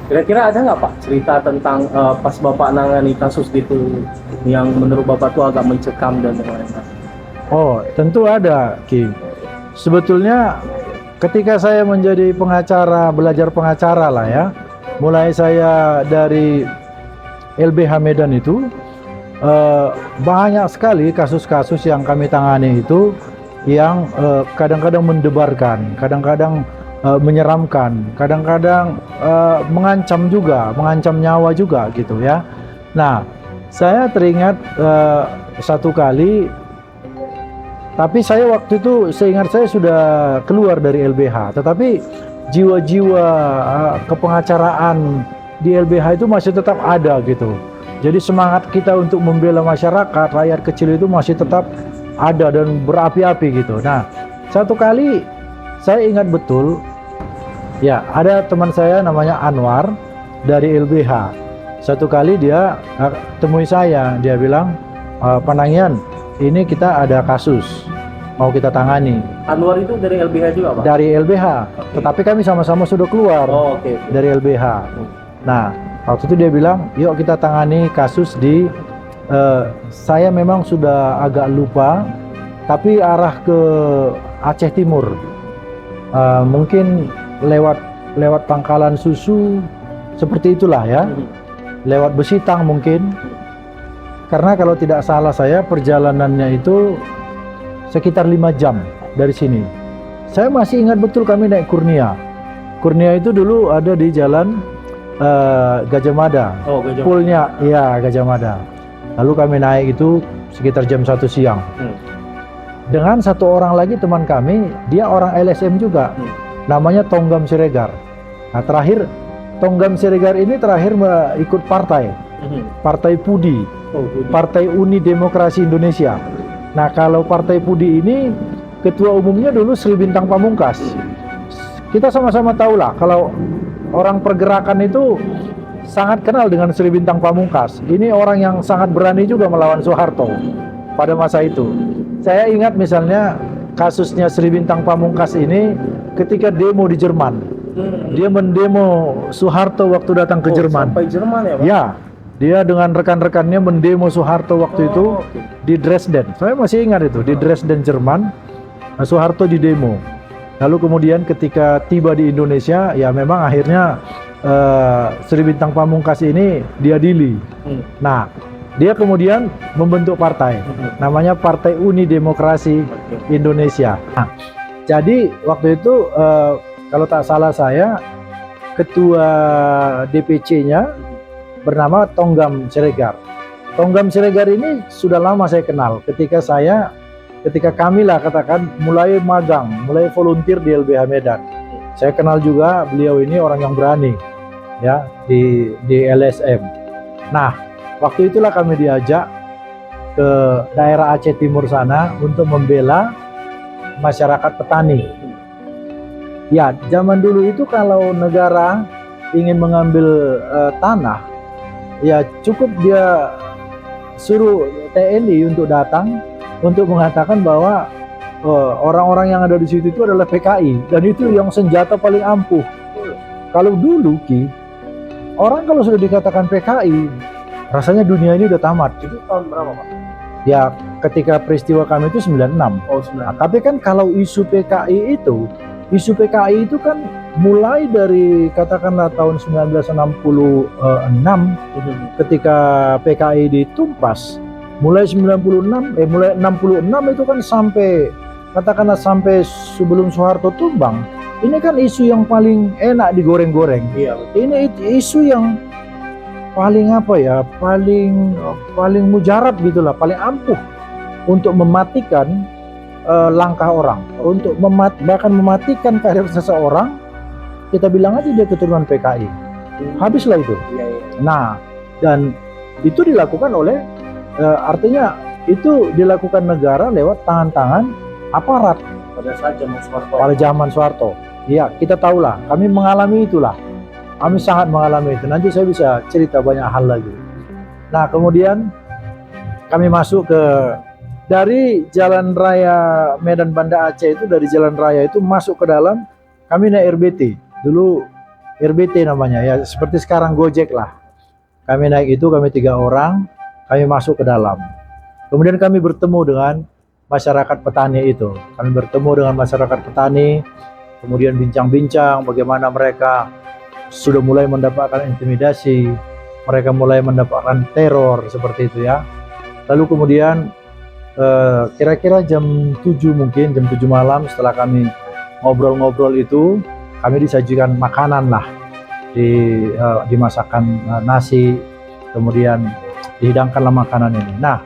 Kira-kira ada nggak Pak cerita tentang pas Bapak nangani kasus gitu yang menurut Bapak tuh agak mencekam dan lain-lain? Oh, tentu ada, Ki. Sebetulnya ketika saya menjadi pengacara, belajar pengacara lah ya, mulai saya dari LBH Medan itu, banyak sekali kasus-kasus yang kami tangani itu yang kadang-kadang mendebarkan, kadang-kadang menyeramkan, kadang-kadang mengancam juga, mengancam nyawa juga gitu ya. Nah, saya teringat satu kali, tapi saya waktu itu seingat saya sudah keluar dari LBH, tetapi jiwa-jiwa kepengacaraan di LBH itu masih tetap ada gitu. Jadi semangat kita untuk membela masyarakat, rakyat kecil itu masih tetap ada dan berapi-api gitu. Nah, satu kali saya ingat betul, ya ada teman saya namanya Anwar dari LBH. Satu kali dia temui saya, dia bilang, Pak Nangyan, ini kita ada kasus mau kita tangani. Anwar itu dari LBH juga Pak? Dari LBH, tetapi kami sama-sama sudah keluar dari LBH. Nah, waktu itu dia bilang, yuk kita tangani kasus di, saya memang sudah agak lupa, tapi arah ke Aceh Timur. Mungkin lewat Pangkalan Susu, seperti itulah ya. Lewat Besitang mungkin. Karena kalau tidak salah saya, perjalanannya itu sekitar 5 jam dari sini. Saya masih ingat betul kami naik Kurnia. Kurnia itu dulu ada di jalan Gajah Mada. Oh, Gajah Mada. Poolnya, ya Gajah Mada. Lalu kami naik itu sekitar jam 1 siang. Dengan satu orang lagi teman kami, dia orang LSM juga. Namanya Tonggam Siregar. Nah, terakhir Tonggam Siregar ini terakhir ikut partai. Partai Pudi. Partai Uni Demokrasi Indonesia. Nah, kalau Partai Pudi ini ketua umumnya dulu Sri Bintang Pamungkas. Kita sama-sama tahu lah kalau orang pergerakan itu sangat kenal dengan Sri Bintang Pamungkas. Ini orang yang sangat berani juga melawan Soeharto pada masa itu. Saya ingat misalnya kasusnya Sri Bintang Pamungkas ini ketika demo di Jerman. Dia mendemo Soeharto waktu datang ke Jerman. Sampai Jerman ya Pak? Ya. Dia dengan rekan-rekannya mendemo Soeharto waktu itu di Dresden. Saya masih ingat itu, di Dresden, Jerman. Soeharto di demo. Lalu kemudian ketika tiba di Indonesia, ya memang akhirnya Sri Bintang Pamungkas ini diadili. Nah, dia kemudian membentuk partai. Namanya Partai Uni Demokrasi Indonesia. Nah, jadi waktu itu kalau tak salah saya, ketua DPC-nya bernama Tonggam Siregar. Tonggam Siregar ini sudah lama saya kenal ketika kami lah katakan mulai magang, mulai volunteer di LBH Medan. Saya kenal juga beliau ini orang yang berani ya di LSM. Nah, waktu itulah kami diajak ke daerah Aceh Timur sana untuk membela masyarakat petani. Ya, zaman dulu itu kalau negara ingin mengambil tanah, ya cukup dia suruh TNI untuk datang untuk mengatakan bahwa orang-orang yang ada di situ itu adalah PKI dan itu yang senjata paling ampuh. Kalau dulu Ki, orang kalau sudah dikatakan PKI, rasanya dunia ini udah tamat. Itu tahun berapa Pak? Ya ketika peristiwa kami itu 96. Oh 96. Nah, tapi kan kalau isu PKI itu kan mulai dari katakanlah tahun 1966 ketika PKI ditumpas, mulai 66 itu kan sampai katakanlah sampai sebelum Soeharto tumbang. Ini kan isu yang paling enak digoreng-goreng. Iya. Ini isu yang paling apa ya, paling mujarab gitulah, paling ampuh untuk mematikan langkah orang, untuk bahkan mematikan karir seseorang. Kita bilang aja dia keturunan PKI, habislah itu. Nah, dan itu dilakukan oleh artinya itu dilakukan negara lewat tangan-tangan aparat pada zaman Soeharto. Iya, kita tahulah, kami mengalami itulah, kami sangat mengalami itu. Nanti saya bisa cerita banyak hal lagi. Nah, kemudian kami masuk dari Jalan Raya Medan Banda Aceh itu, dari Jalan Raya itu masuk ke dalam, kami naik RBT. Dulu RBT namanya ya, seperti sekarang Gojek lah. Kami naik itu, kami 3 orang, kami masuk ke dalam. Kemudian kami bertemu dengan masyarakat petani itu. Kami bertemu dengan masyarakat petani, kemudian bincang-bincang bagaimana mereka sudah mulai mendapatkan intimidasi, mereka mulai mendapatkan teror seperti itu ya. Lalu kemudian kira-kira jam 7 mungkin, jam 7 malam setelah kami ngobrol-ngobrol itu, kami disajikan makanan lah. Dimasakkan nasi, kemudian dihidangkanlah makanan ini. Nah,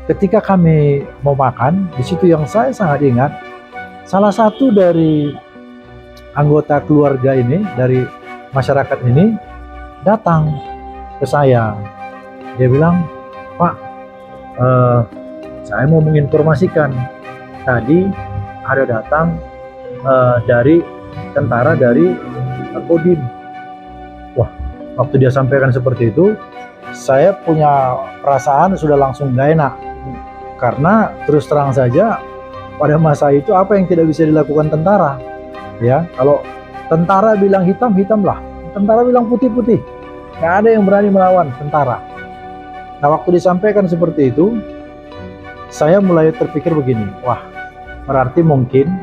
ketika kami mau makan, di situ yang saya sangat ingat, salah satu dari anggota keluarga ini, dari masyarakat ini, datang ke saya. Dia bilang, "Pak, saya mau menginformasikan, tadi ada datang dari tentara dari Kodim." Wah, waktu dia sampaikan seperti itu, saya punya perasaan sudah langsung gak enak. Karena terus terang saja, pada masa itu apa yang tidak bisa dilakukan tentara? Ya, kalau tentara bilang hitam, hitamlah. Tentara bilang putih, putih. Gak ada yang berani melawan tentara. Nah, waktu disampaikan seperti itu, saya mulai terpikir begini, wah, berarti mungkin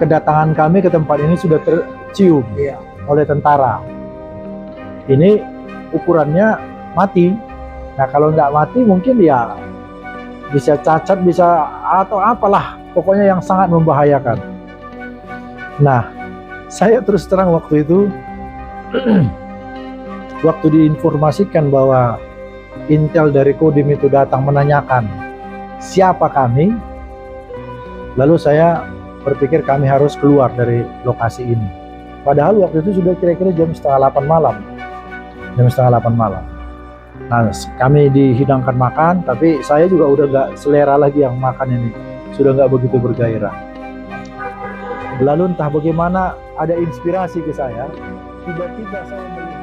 kedatangan kami ke tempat ini sudah tercium oleh tentara. Ini ukurannya mati. Nah, kalau nggak mati mungkin ya bisa cacat, bisa atau apalah, pokoknya yang sangat membahayakan. Nah, saya terus terang waktu itu waktu diinformasikan bahwa intel dari Kodim itu datang menanyakan siapa kami, lalu saya berpikir kami harus keluar dari lokasi ini. Padahal waktu itu sudah kira-kira jam setengah 8 malam. Nah, kami dihidangkan makan, tapi saya juga udah gak selera lagi yang makan ini, sudah gak begitu bergairah. Lalu entah bagaimana ada inspirasi ke saya, tiba-tiba saya melihat